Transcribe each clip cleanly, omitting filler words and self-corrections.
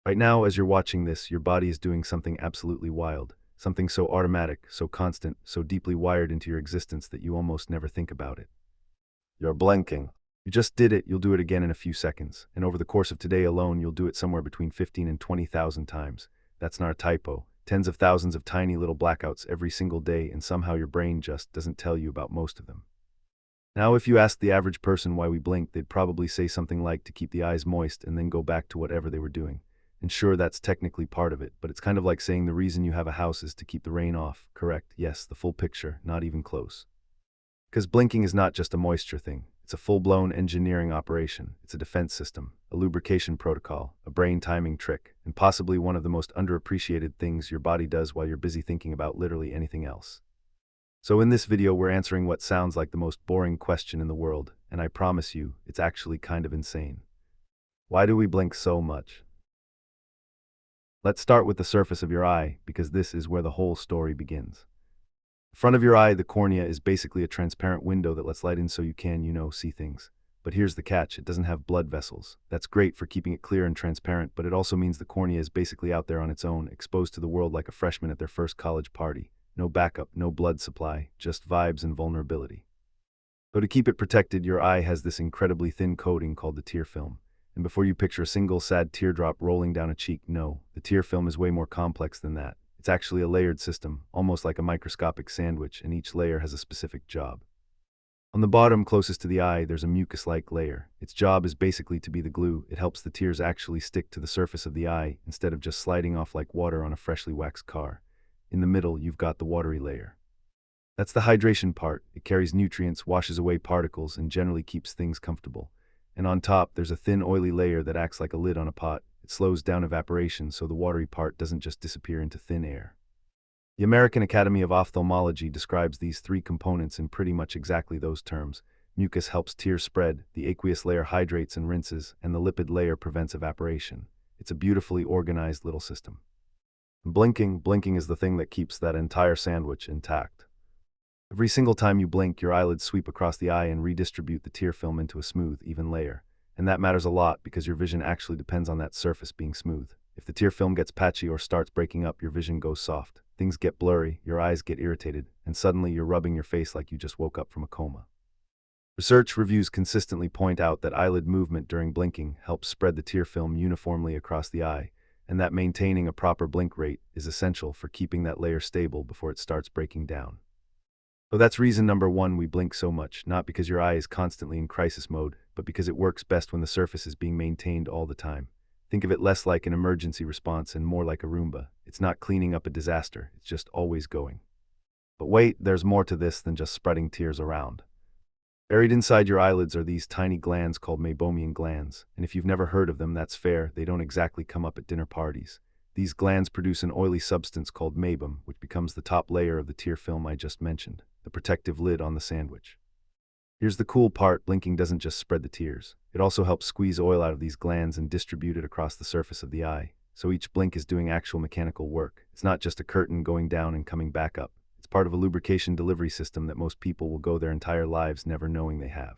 Right now, as you're watching this, your body is doing something absolutely wild. Something so automatic, so constant, so deeply wired into your existence that you almost never think about it. You're blinking. You just did it, you'll do it again in a few seconds. And over the course of today alone, you'll do it somewhere between 15 and 20,000 times. That's not a typo. Tens of thousands of tiny little blackouts every single day, and somehow your brain just doesn't tell you about most of them. Now, if you ask the average person why we blink, they'd probably say something like to keep the eyes moist and then go back to whatever they were doing. And sure, that's technically part of it, but it's kind of like saying the reason you have a house is to keep the rain off. Correct, yes, the full picture, not even close. Because blinking is not just a moisture thing. It's a full-blown engineering operation. It's a defense system, a lubrication protocol, a brain timing trick, and possibly one of the most underappreciated things your body does while you're busy thinking about literally anything else. So in this video, we're answering what sounds like the most boring question in the world, and I promise you, it's actually kind of insane. Why do we blink so much? Let's start with the surface of your eye, because this is where the whole story begins. The front of your eye, the cornea, is basically a transparent window that lets light in so you can, see things. But here's the catch, it doesn't have blood vessels. That's great for keeping it clear and transparent, but it also means the cornea is basically out there on its own, exposed to the world like a freshman at their first college party. No backup, no blood supply, just vibes and vulnerability. So to keep it protected, your eye has this incredibly thin coating called the tear film. And before you picture a single sad teardrop rolling down a cheek, no, the tear film is way more complex than that. It's actually a layered system, almost like a microscopic sandwich, and each layer has a specific job. On the bottom, closest to the eye, there's a mucus-like layer. Its job is basically to be the glue. It helps the tears actually stick to the surface of the eye, instead of just sliding off like water on a freshly waxed car. In the middle, you've got the watery layer. That's the hydration part. It carries nutrients, washes away particles, and generally keeps things comfortable. And on top, there's a thin, oily layer that acts like a lid on a pot. It slows down evaporation so the watery part doesn't just disappear into thin air. The American Academy of Ophthalmology describes these three components in pretty much exactly those terms. Mucus helps tears spread, the aqueous layer hydrates and rinses, and the lipid layer prevents evaporation. It's a beautifully organized little system. Blinking is the thing that keeps that entire sandwich intact. Every single time you blink, your eyelids sweep across the eye and redistribute the tear film into a smooth, even layer. And that matters a lot because your vision actually depends on that surface being smooth. If the tear film gets patchy or starts breaking up, your vision goes soft. Things get blurry, your eyes get irritated, and suddenly you're rubbing your face like you just woke up from a coma. Research reviews consistently point out that eyelid movement during blinking helps spread the tear film uniformly across the eye, and that maintaining a proper blink rate is essential for keeping that layer stable before it starts breaking down. So that's reason number one we blink so much, not because your eye is constantly in crisis mode, but because it works best when the surface is being maintained all the time. Think of it less like an emergency response and more like a Roomba. It's not cleaning up a disaster, it's just always going. But wait, there's more to this than just spreading tears around. Buried inside your eyelids are these tiny glands called Meibomian glands, and if you've never heard of them, that's fair, they don't exactly come up at dinner parties. These glands produce an oily substance called meibum, which becomes the top layer of the tear film I just mentioned, the protective lid on the sandwich. Here's the cool part, blinking doesn't just spread the tears. It also helps squeeze oil out of these glands and distribute it across the surface of the eye. So each blink is doing actual mechanical work. It's not just a curtain going down and coming back up. It's part of a lubrication delivery system that most people will go their entire lives never knowing they have.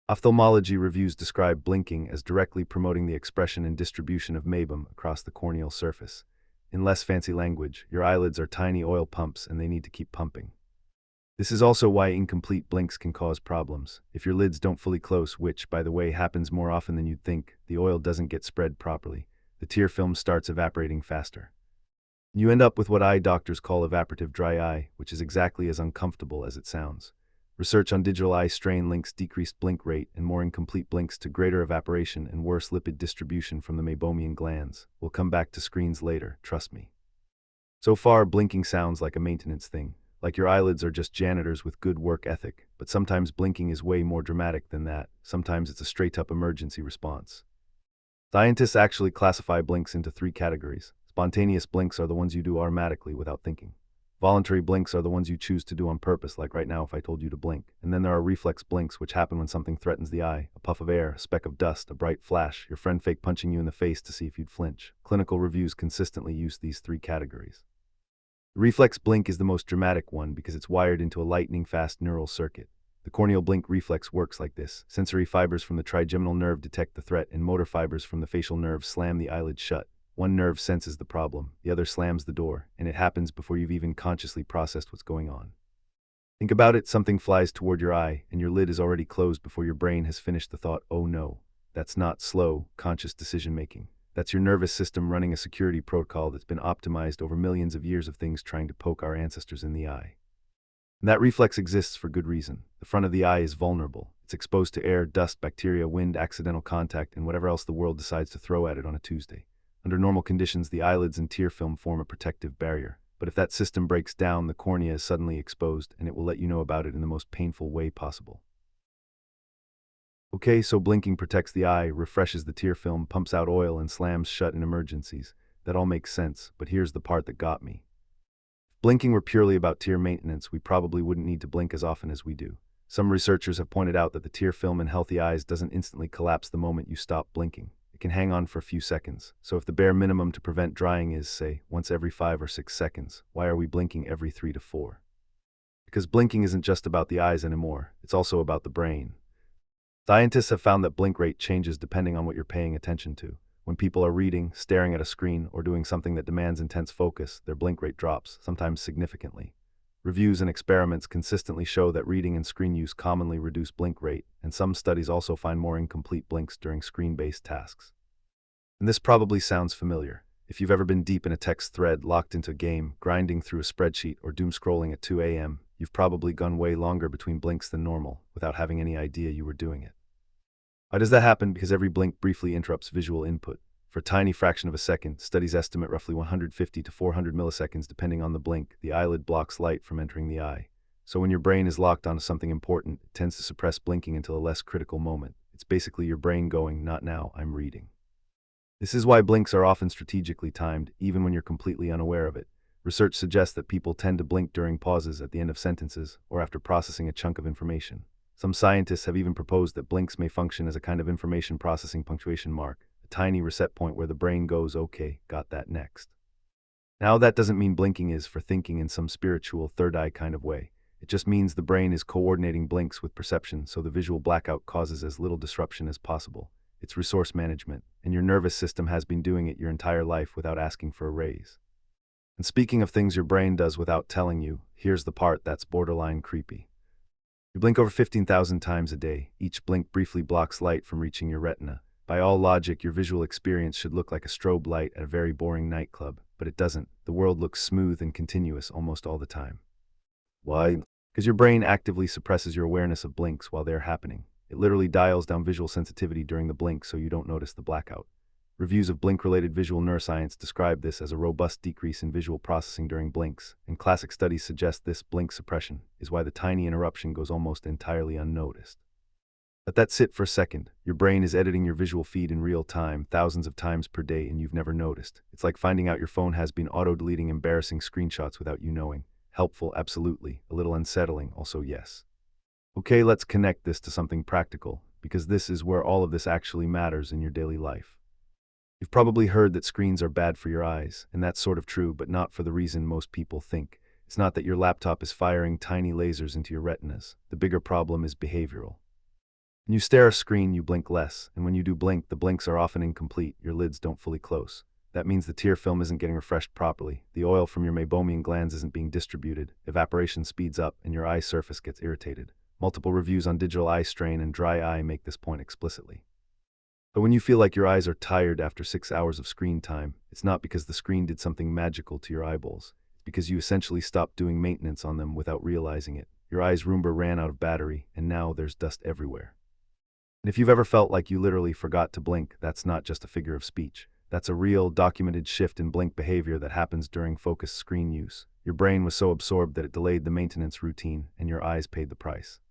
Ophthalmology reviews describe blinking as directly promoting the expression and distribution of meibum across the corneal surface. In less fancy language, your eyelids are tiny oil pumps and they need to keep pumping. This is also why incomplete blinks can cause problems. If your lids don't fully close, which, by the way, happens more often than you'd think, the oil doesn't get spread properly. The tear film starts evaporating faster. You end up with what eye doctors call evaporative dry eye, which is exactly as uncomfortable as it sounds. Research on digital eye strain links decreased blink rate and more incomplete blinks to greater evaporation and worse lipid distribution from the Meibomian glands. We'll come back to screens later, trust me. So far, blinking sounds like a maintenance thing, like your eyelids are just janitors with good work ethic, but sometimes blinking is way more dramatic than that. Sometimes it's a straight-up emergency response. Scientists actually classify blinks into three categories. Spontaneous blinks are the ones you do automatically without thinking. Voluntary blinks are the ones you choose to do on purpose, like right now if I told you to blink. And then there are reflex blinks, which happen when something threatens the eye. A puff of air, a speck of dust, a bright flash, your friend fake punching you in the face to see if you'd flinch. Clinical reviews consistently use these three categories. The reflex blink is the most dramatic one because it's wired into a lightning-fast neural circuit. The corneal blink reflex works like this. Sensory fibers from the trigeminal nerve detect the threat, and motor fibers from the facial nerve slam the eyelid shut. One nerve senses the problem, the other slams the door, and it happens before you've even consciously processed what's going on. Think about it, something flies toward your eye, and your lid is already closed before your brain has finished the thought, oh no. That's not slow, conscious decision-making. That's your nervous system running a security protocol that's been optimized over millions of years of things trying to poke our ancestors in the eye. And that reflex exists for good reason. The front of the eye is vulnerable. It's exposed to air, dust, bacteria, wind, accidental contact, and whatever else the world decides to throw at it on a Tuesday. Under normal conditions, the eyelids and tear film form a protective barrier. But if that system breaks down, the cornea is suddenly exposed, and it will let you know about it in the most painful way possible. Okay, so blinking protects the eye, refreshes the tear film, pumps out oil, and slams shut in emergencies. That all makes sense, but here's the part that got me. If blinking were purely about tear maintenance, we probably wouldn't need to blink as often as we do. Some researchers have pointed out that the tear film in healthy eyes doesn't instantly collapse the moment you stop blinking. It can hang on for a few seconds. So if the bare minimum to prevent drying is, say, once every 5 or 6 seconds, why are we blinking every 3 to 4? Because blinking isn't just about the eyes anymore, it's also about the brain. Scientists have found that blink rate changes depending on what you're paying attention to. When people are reading, staring at a screen, or doing something that demands intense focus, their blink rate drops, sometimes significantly. Reviews and experiments consistently show that reading and screen use commonly reduce blink rate, and some studies also find more incomplete blinks during screen-based tasks. And this probably sounds familiar. If you've ever been deep in a text thread, locked into a game, grinding through a spreadsheet, or doom scrolling at 2 a.m., you've probably gone way longer between blinks than normal, without having any idea you were doing it. Why does that happen? Because every blink briefly interrupts visual input. For a tiny fraction of a second, studies estimate roughly 150 to 400 milliseconds depending on the blink, the eyelid blocks light from entering the eye. So when your brain is locked onto something important, it tends to suppress blinking until a less critical moment. It's basically your brain going, not now, I'm reading. This is why blinks are often strategically timed, even when you're completely unaware of it. Research suggests that people tend to blink during pauses at the end of sentences or after processing a chunk of information. Some scientists have even proposed that blinks may function as a kind of information processing punctuation mark, a tiny reset point where the brain goes, okay, got that next. Now that doesn't mean blinking is for thinking in some spiritual third eye kind of way. It just means the brain is coordinating blinks with perception so the visual blackout causes as little disruption as possible. It's resource management, and your nervous system has been doing it your entire life without asking for a raise. And speaking of things your brain does without telling you, here's the part that's borderline creepy. You blink over 15,000 times a day. Each blink briefly blocks light from reaching your retina. By all logic, your visual experience should look like a strobe light at a very boring nightclub, but it doesn't. The world looks smooth and continuous almost all the time. Why? Because your brain actively suppresses your awareness of blinks while they're happening. It literally dials down visual sensitivity during the blink so you don't notice the blackout. Reviews of blink-related visual neuroscience describe this as a robust decrease in visual processing during blinks, and classic studies suggest this blink suppression is why the tiny interruption goes almost entirely unnoticed. Let that sit for a second. Your brain is editing your visual feed in real time, thousands of times per day, and you've never noticed. It's like finding out your phone has been auto-deleting embarrassing screenshots without you knowing. Helpful, absolutely. A little unsettling, also yes. Okay, let's connect this to something practical, because this is where all of this actually matters in your daily life. You've probably heard that screens are bad for your eyes, and that's sort of true, but not for the reason most people think. It's not that your laptop is firing tiny lasers into your retinas. The bigger problem is behavioral. When you stare at a screen, you blink less, and when you do blink, the blinks are often incomplete, your lids don't fully close. That means the tear film isn't getting refreshed properly, the oil from your Meibomian glands isn't being distributed, evaporation speeds up, and your eye surface gets irritated. Multiple reviews on digital eye strain and dry eye make this point explicitly. But when you feel like your eyes are tired after 6 hours of screen time, it's not because the screen did something magical to your eyeballs. It's because you essentially stopped doing maintenance on them without realizing it. Your eye's Roomba ran out of battery, and now there's dust everywhere. And if you've ever felt like you literally forgot to blink, that's not just a figure of speech. That's a real, documented shift in blink behavior that happens during focused screen use. Your brain was so absorbed that it delayed the maintenance routine, and your eyes paid the price.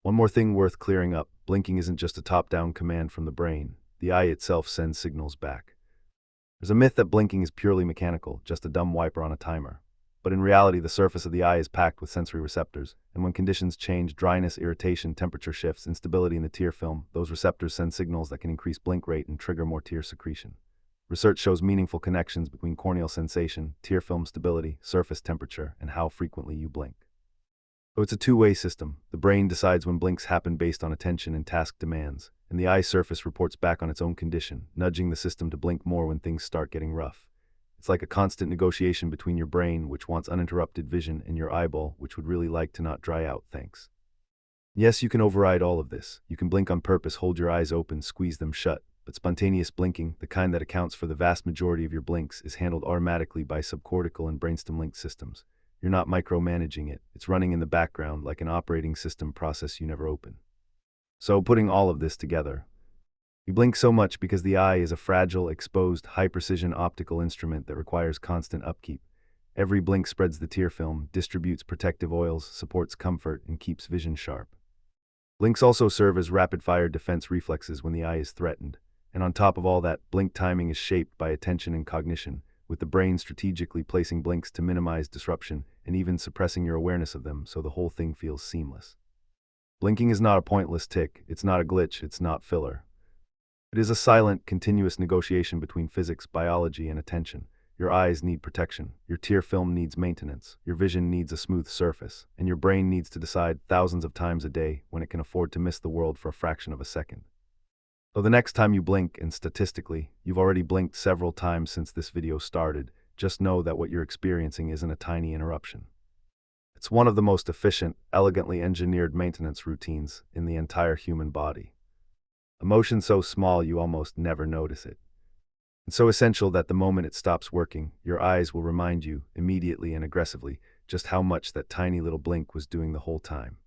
One more thing worth clearing up, blinking isn't just a top-down command from the brain. The eye itself sends signals back. There's a myth that blinking is purely mechanical, just a dumb wiper on a timer. But in reality, the surface of the eye is packed with sensory receptors, and when conditions change, dryness, irritation, temperature shifts, instability in the tear film, those receptors send signals that can increase blink rate and trigger more tear secretion. Research shows meaningful connections between corneal sensation, tear film stability, surface temperature, and how frequently you blink. So it's a two-way system. The brain decides when blinks happen based on attention and task demands, and the eye surface reports back on its own condition, nudging the system to blink more when things start getting rough. It's like a constant negotiation between your brain, which wants uninterrupted vision, and your eyeball, which would really like to not dry out, thanks. Yes, you can override all of this. You can blink on purpose, hold your eyes open, squeeze them shut. But spontaneous blinking, the kind that accounts for the vast majority of your blinks, is handled automatically by subcortical and brainstem-linked systems. You're not micromanaging it. It's running in the background like an operating system process you never open. So, putting all of this together, you blink so much because the eye is a fragile, exposed, high-precision optical instrument that requires constant upkeep. Every blink spreads the tear film, distributes protective oils, supports comfort, and keeps vision sharp. Blinks also serve as rapid-fire defense reflexes when the eye is threatened. And on top of all that, blink timing is shaped by attention and cognition, with the brain strategically placing blinks to minimize disruption and even suppressing your awareness of them so the whole thing feels seamless. Blinking is not a pointless tick, it's not a glitch, it's not filler. It is a silent, continuous negotiation between physics, biology, and attention. Your eyes need protection, your tear film needs maintenance, your vision needs a smooth surface, and your brain needs to decide thousands of times a day when it can afford to miss the world for a fraction of a second. So the next time you blink, and statistically, you've already blinked several times since this video started, just know that what you're experiencing isn't a tiny interruption. It's one of the most efficient, elegantly engineered maintenance routines in the entire human body. A motion so small you almost never notice it. And so essential that the moment it stops working, your eyes will remind you, immediately and aggressively, just how much that tiny little blink was doing the whole time.